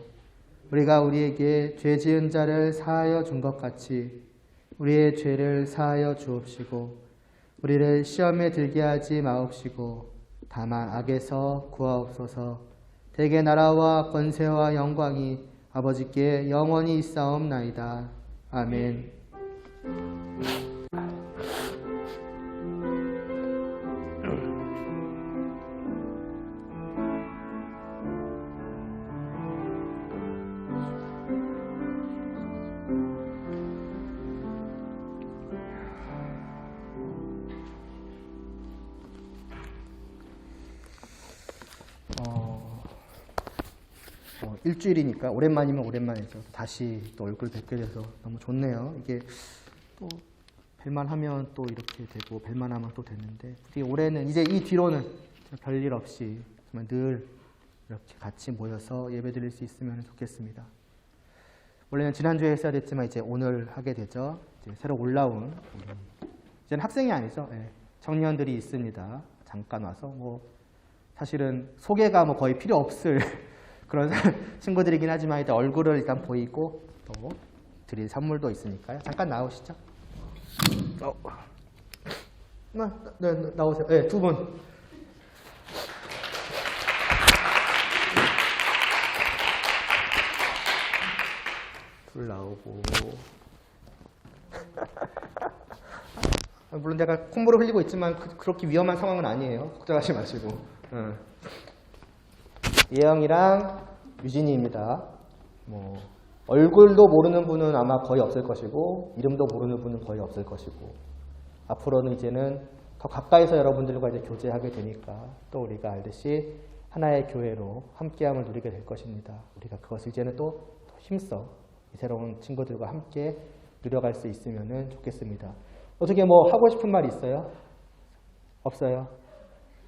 우리가 우리에게 죄 지은 자를 사하여 준 것 같이 우리의 죄를 사하여 주옵시고 우리를 시험에 들게 하지 마옵시고 다만 악에서 구하옵소서. 대개 나라와 권세와 영광이 아버지께 영원히 있사옵나이다. 아멘. 일주일이니까 오랜만이면 오랜만이죠. 다시 또 얼굴 뵙게 돼서 너무 좋네요. 이게 또 뵐만 하면 또 이렇게 되고 뵐만 하면 또 됐는데 올해는 이제 이 뒤로는 별일 없이 정말 늘 이렇게 같이 모여서 예배 드릴 수 있으면 좋겠습니다. 원래는 지난주에 했어야 됐지만 이제 오늘 하게 되죠. 이제 새로 올라온 이제는 학생이 아니죠. 네, 청년들이 있습니다. 잠깐 와서 뭐 사실은 소개가 뭐 거의 필요 없을 그런 친구들이긴 하지만 일단 얼굴을 일단 보이고 또 드릴 선물도 있으니까요. 잠깐 나오시죠. 네, 나오세요. 네, 두 분. 둘 나오고. 물론 제가 콧물을 흘리고 있지만 그렇게 위험한 상황은 아니에요. 걱정하지 마시고. 예영이랑 유진이입니다. 뭐 얼굴도 모르는 분은 아마 거의 없을 것이고 이름도 모르는 분은 거의 없을 것이고 앞으로는 이제는 더 가까이서 여러분들과 이제 교제하게 되니까 또 우리가 알듯이 하나의 교회로 함께함을 누리게 될 것입니다. 우리가 그것을 이제는 또 힘써 이 새로운 친구들과 함께 누려갈 수 있으면 좋겠습니다. 어떻게 뭐 하고 싶은 말 있어요? 없어요?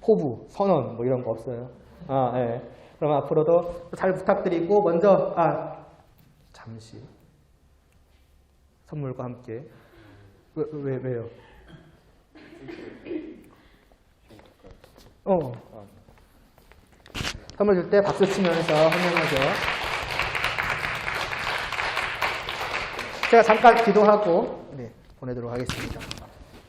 포부, 선언 뭐 이런 거 없어요? 예. 그럼 앞으로도 잘 부탁드리고 먼저 잠시 선물과 함께 왜요? 선물 줄 때 박수 치면서 환영하죠. 제가 잠깐 기도하고 보내도록 하겠습니다.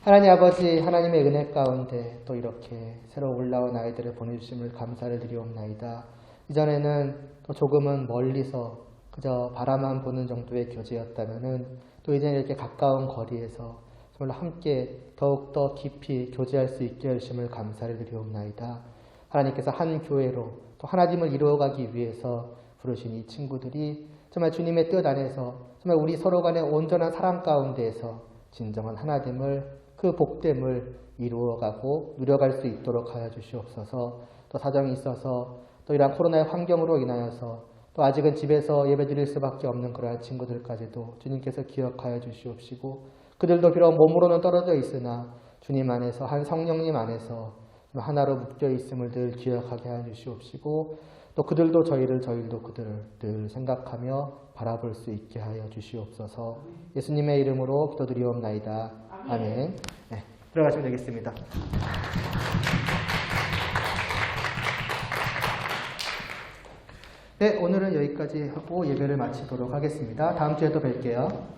하나님 아버지, 하나님의 은혜 가운데 또 이렇게 새로 올라온 아이들을 보내주심을 감사를 드리옵나이다. 이전에는 또 조금은 멀리서 그저 바라만 보는 정도의 교제였다면은 또 이제는 이렇게 가까운 거리에서 정말 함께 더욱더 깊이 교제할 수 있게 해주심을 감사를 드리옵나이다. 하나님께서 한 교회로 또 하나님을 이루어가기 위해서 부르신 이 친구들이 정말 주님의 뜻 안에서 정말 우리 서로 간의 온전한 사랑 가운데에서 진정한 하나됨을 그 복됨을 이루어가고 누려갈 수 있도록 하여 주시옵소서. 또 사정이 있어서 또 이러한 코로나의 환경으로 인하여서 또 아직은 집에서 예배드릴 수밖에 없는 그러한 친구들까지도 주님께서 기억하여 주시옵시고 그들도 비록 몸으로는 떨어져 있으나 주님 안에서 한 성령님 안에서 하나로 묶여 있음을 늘 기억하게 하여 주시옵시고 또 그들도 저희도 그들을 늘 생각하며 바라볼 수 있게 하여 주시옵소서. 예수님의 이름으로 기도드리옵나이다. 아멘. 네, 들어가시면 되겠습니다. 네, 오늘은 여기까지 하고 예배를 마치도록 하겠습니다. 다음 주에 또 뵐게요.